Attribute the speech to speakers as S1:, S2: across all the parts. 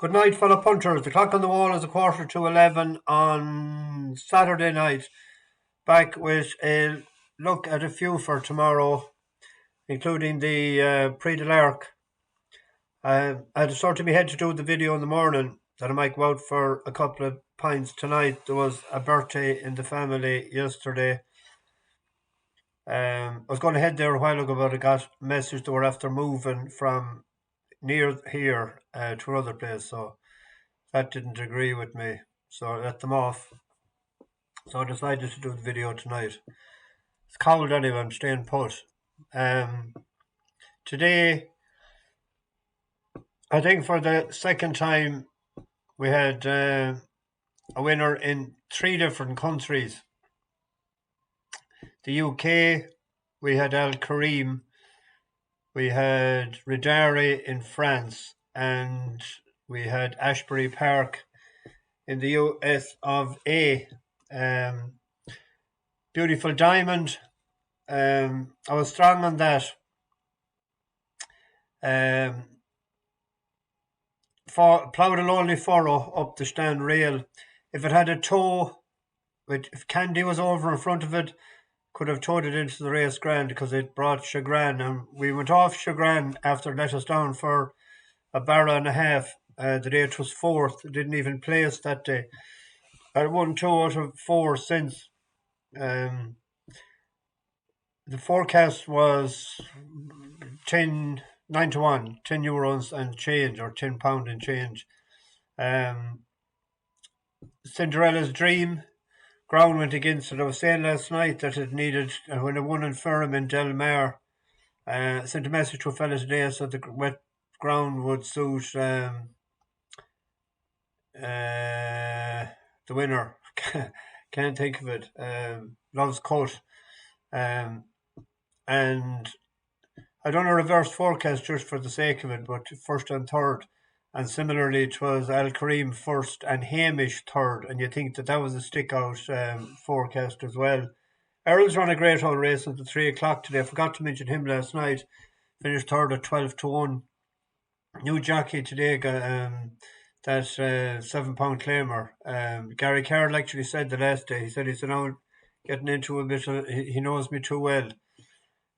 S1: Good night, fellow punters. The clock on the wall is 11:15 on Saturday night. Back with a look at a few for tomorrow, including the Prix de l'Arc. I had to sort of my head to do the video in the morning that I might go out for a couple of pints tonight. There was a birthday in the family yesterday. I was going to head there a while ago, but I got a message they were after moving from near here to another place, so that didn't agree with me. So I let them off. So I decided to do the video tonight. It's cold anyway, I'm staying put. Today, I think for the second time, we had a winner in 3 different countries. The UK, we had Al Karim, we had Ridari in France, and we had Ashbury Park in the US of A. Beautiful Diamond. I was strong on that. Ploughed a lonely furrow up the stand rail. If it had a toe, if Candy was over in front of it, could have towed it into the race grand because it brought Chagrin. And we went off Chagrin after it let us down for a barra and a half. The day it was fourth. It didn't even place that day. I won 2 out of 4 since. The forecast was 9 to 1, €10 and change, or £10 and change. Cinderella's Dream, ground went against it. I was saying last night that it needed, when it won in Ferrum in Del Mar, sent a message to a fella today so the wet ground would suit the winner. Can't think of it. Loves Cut. And I done a reverse forecast just for the sake of it, but first and third. And similarly, it was Al Karim first and Hamish third. And you think that was a stick-out forecast as well. Errol's run a great old race until 3 o'clock today. I forgot to mention him last night. Finished third at 12 to 1. New jockey today, that £7 claimer. Gary Carroll actually said the last day, he said he's now getting into a bit of, he knows me too well.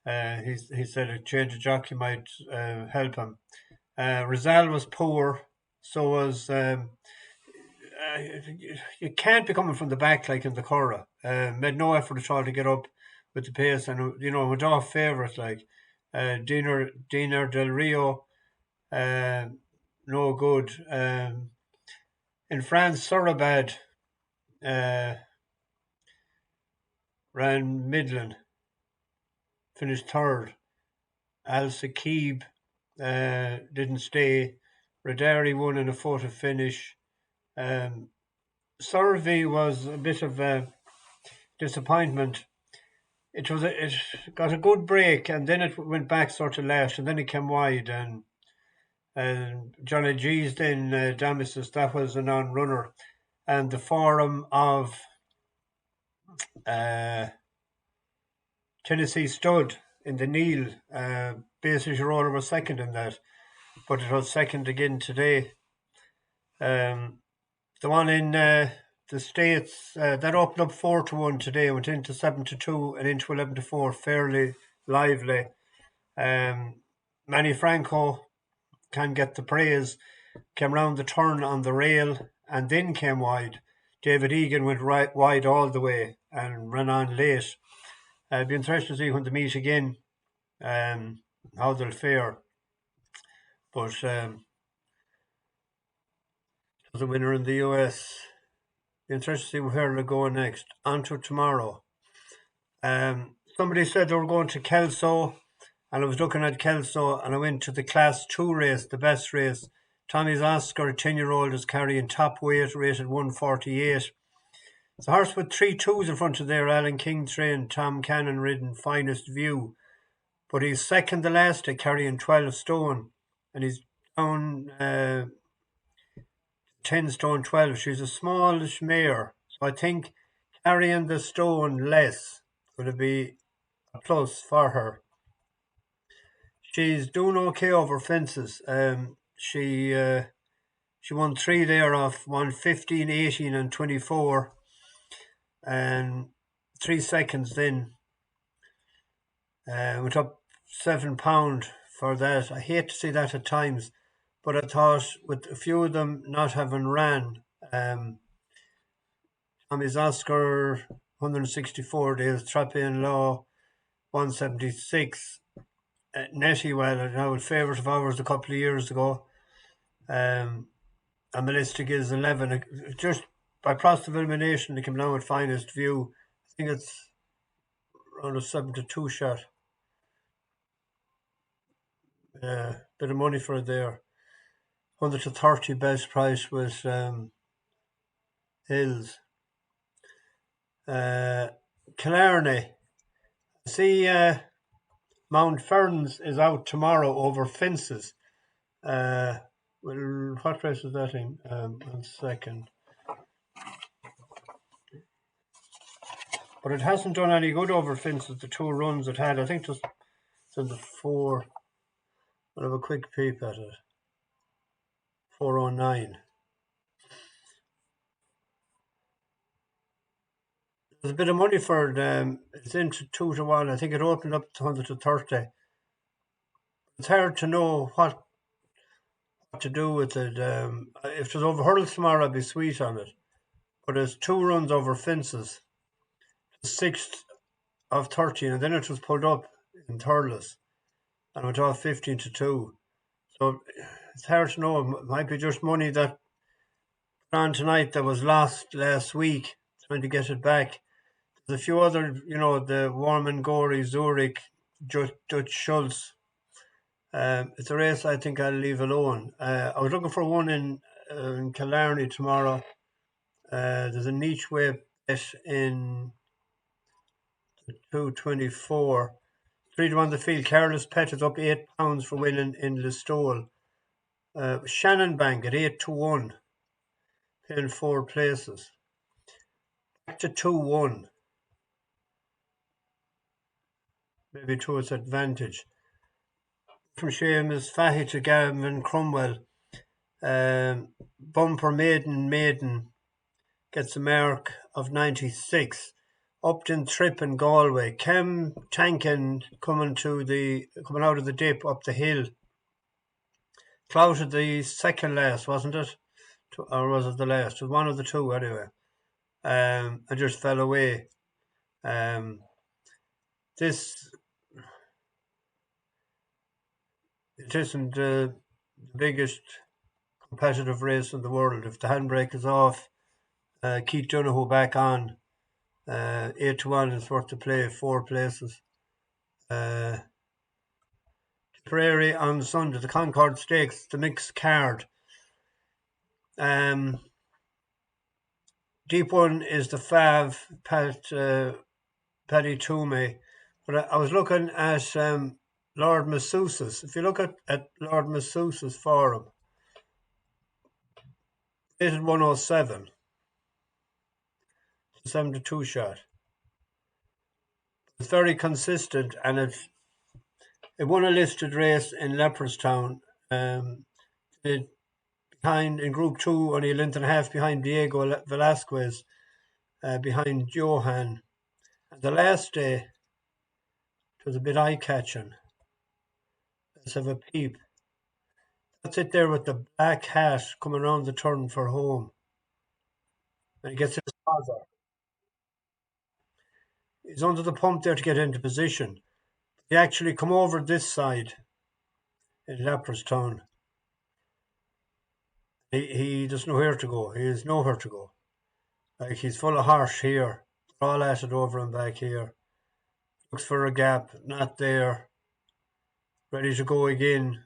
S1: He said a change of jockey might help him. Rizal was poor, so was you can't be coming from the back like in the Cora. Made no effort at all to get up with the pace, and went off favourite like Dinar Del Rio, no good. In France, Surabad ran Midland, finished third. Al Saqib didn't stay. Ridari won in a photo finish. Survey was a bit of a disappointment. It got a good break, and then it went back sort of last, and then it came wide, and Johnny G's then Damasus, that was a non-runner, and the Forum of Tennessee Stud in the Neil, Basis Roller was second in that, but it was second again today. The one in the States, that opened up 4 to 1 today, went into 7 to 2 and into 11 to 4, fairly lively. Manny Franco can get the praise, came round the turn on the rail and then came wide. David Egan went wide all the way and ran on late. It'd be interesting to see when they meet again, how they'll fare. But the winner in the US. Be interested to see where they'll go next. On to tomorrow. Somebody said they were going to Kelso, and I was looking at Kelso, and I went to the Class 2 race, the best race. Tommy's Oscar, a 10-year-old, is carrying top weight, rated 148. It's a horse with 3 2s in front of there. Alan King trained, Tom Cannon ridden, Finest View. But he's second the last day, carrying 12 stone, and he's down 10 stone 12. She's a smallish mare, so I think carrying the stone less would be a plus for her. She's doing okay over fences. She She won three there off 1:15, 18, and 24, and 3 seconds then. Went up £7 for that. I hate to see that at times, but I thought with a few of them not having ran, Tommy's Oscar 164 days, Trappin Law 176, Nettie well, now a favourite of ours a couple of years ago. And Melistic is 11. Just by process of elimination, they came down with finest view. I think it's around a 7-2 shot. Bit of money for it there. 100 to 30 best price was Hills. Killarney. See, Mount Ferns is out tomorrow over fences. Well, what race is that in? 1 second. But it hasn't done any good over fences, the two runs it had. I think it's in the 4. I'll have a quick peep at it. 409. There's a bit of money for it. It's into 2-1. I think it opened up to 100 to 30. It's hard to know what to do with it. If it was over hurdles tomorrow, I'd be sweet on it. But it's 2 runs over fences. The 6th of 13, and then it was pulled up in Thurles and went off 15 to 2. So it's hard to know. It might be just money that on tonight that was lost last week, trying to get it back. There's a few other, the Warman Gorey, Zurich, Dutch Schultz. It's a race I think I'll leave alone. I was looking for one in Killarney tomorrow. There's a niche way bet in 224. 3-1 the field. Careless Pet is up £8 for winning in Listowel. Shannon Bank at 8-1, paying 4 places. Back to 2-1. Maybe to its advantage. From Seamus Fahy to Gavin Cromwell. Bumper Maiden gets a mark of 96. Upton Trip in Galway. Kem Tankin coming out of the dip up the hill. Clouted the second last, wasn't it? Or was it the last? It was one of the two anyway. And just fell away. This it isn't the biggest competitive race in the world. If the handbrake is off, Keith Donoghue back on. 8-1 is worth to play 4 places. Tipperary on Sunday, the Concord Stakes, the mixed card. Deep one is the Fav, Paddy Toomey. But I was looking at Lord Massusus. If you look at Lord Massusus forum, rated 107. 7-2 shot. It's very consistent, and it won a listed race in Leopardstown. Behind in Group 2, only a length and a half behind Diego Velasquez, behind Johan. And the last day, it was a bit eye-catching. Let's have a peep. That's it there with the black hat coming around the turn for home. And he gets his father. He's under the pump there to get into position. He actually come over this side in Leopardstown. He doesn't know where to go. He has nowhere to go. Like, he's full of harsh here. They're all at it over and back here. Looks for a gap. Not there. Ready to go again.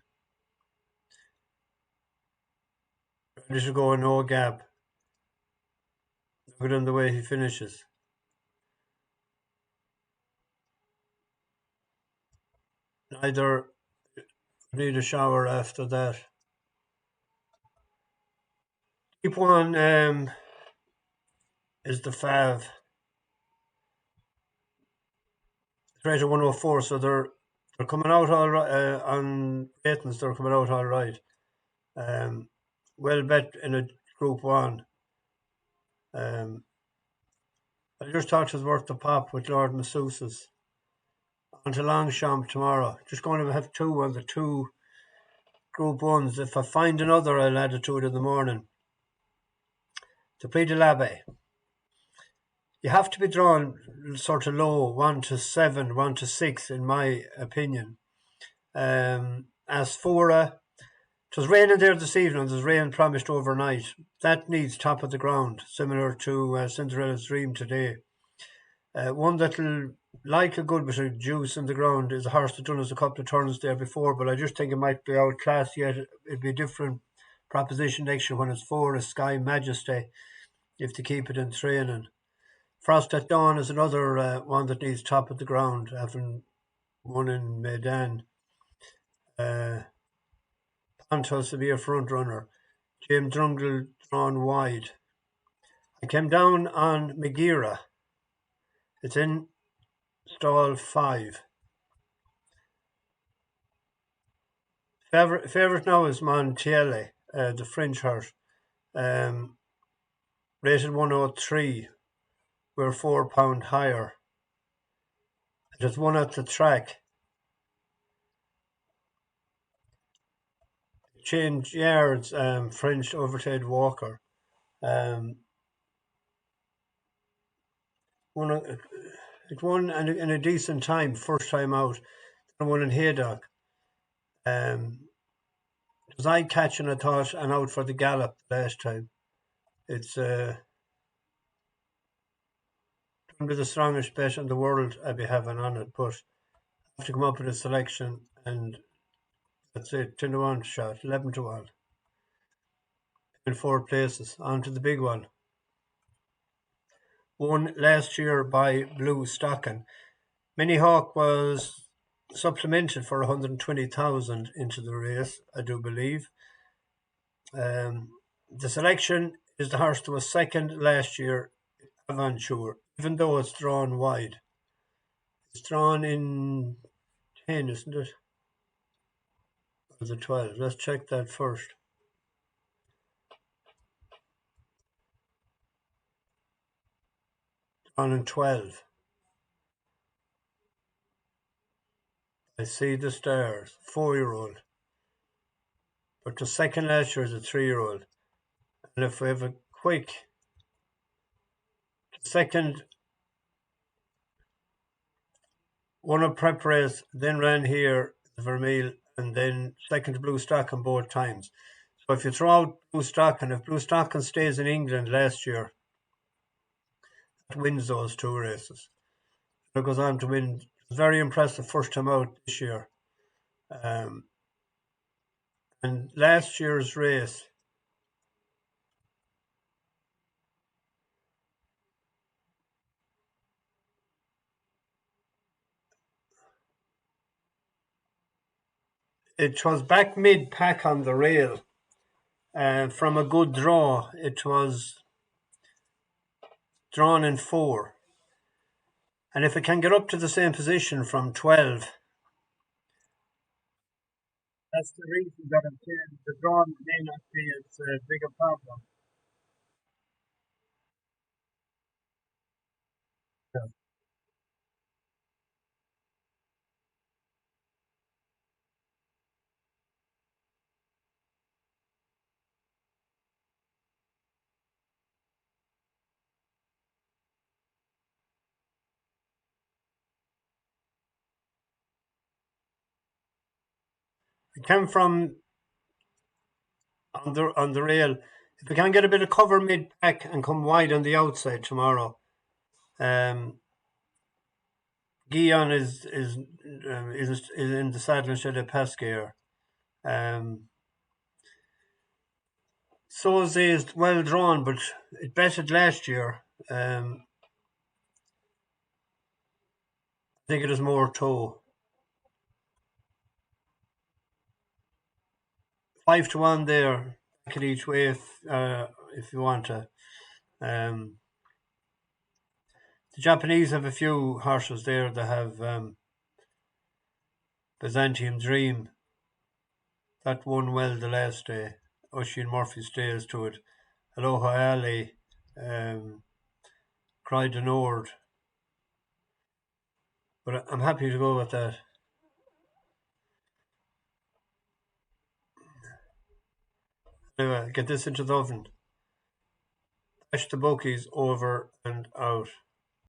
S1: Ready to go, no gap. Look at him the way he finishes. Neither need a shower after that. Deep one is the Fav. It's rated 104, so they're coming out all right on ratings. They're coming out all right. well bet in a Group 1. Um, I just thought it was worth the pop with Lord Massusus. On to Longchamp tomorrow. Just going to have two on the two Group 1s. If I find another, I'll add it to it in the morning. To Prix de l'Abbe. You have to be drawn sort of low, 1 to 7, 1 to 6, in my opinion. As for it was raining there this evening. There's rain promised overnight. That needs top of the ground, similar to Cinderella's Dream today. One that'll like a good bit of juice in the ground is a horse that done us a couple of turns there before, but I just think it might be outclassed yet. It'd be a different proposition next year when it's for a Sky Majesty, if they keep it in training. Frost at Dawn is another one that needs top of the ground, having won in Medan. Pontos will be a front runner. James Drungle drawn wide. I came down on Mgheera. It's in stall 5. Favorite now is Montiele, the French horse. Rated 103. We're £4 higher. It has won at the track. Changed yards, French overtaid Walker. Won it won in a decent time, first time out. And won in Haydock. It was eye catching, I thought, and out for the gallop last time. It's going to be the strongest bet in the world I'd be having on it, but I have to come up with a selection, and that's it. 10 to 1 shot, 11 to 1 in 4 places. On to the big one. Won last year by Blue Stocking. Minnie Hawk was supplemented for 120,000 into the race, I do believe. The selection is the horse that was second last year, Aventure, even though it's drawn wide. It's drawn in 10, isn't it? Or the 12? Let's check that first. Drawn in 12. I see the stars. 4-year-old. But the second last year is a 3-year-old. And if we have a quick second, won a prep race, then ran here, Vermeil, and then second to Blue Stocking both times. So if you throw out Blue Stocking, if Blue Stocking stays in England last year, it wins those 2 races. It goes on to win. Very impressive first time out this year. And last year's race, it was back mid-pack on the rail. From a good draw, it was drawn in 4. And if it can get up to the same position from 12, that's the reason that I'm saying the draw may not be as big a problem. Yeah. It came from on the rail. If we can get a bit of cover mid-pack and come wide on the outside tomorrow, Guillon is in the saddle instead of Pasquier. Soze is well drawn, but it betted last year. I think it is more toe. 5 to 1 there, back it each way if you want to. The Japanese have a few horses there that have Byzantium Dream. That won well the last day. Oisin Murphy stays to it. Aloha Ali, um, Cried the Nord. But I'm happy to go with that. Anyway, get this into the oven. Mash the bokies over and out.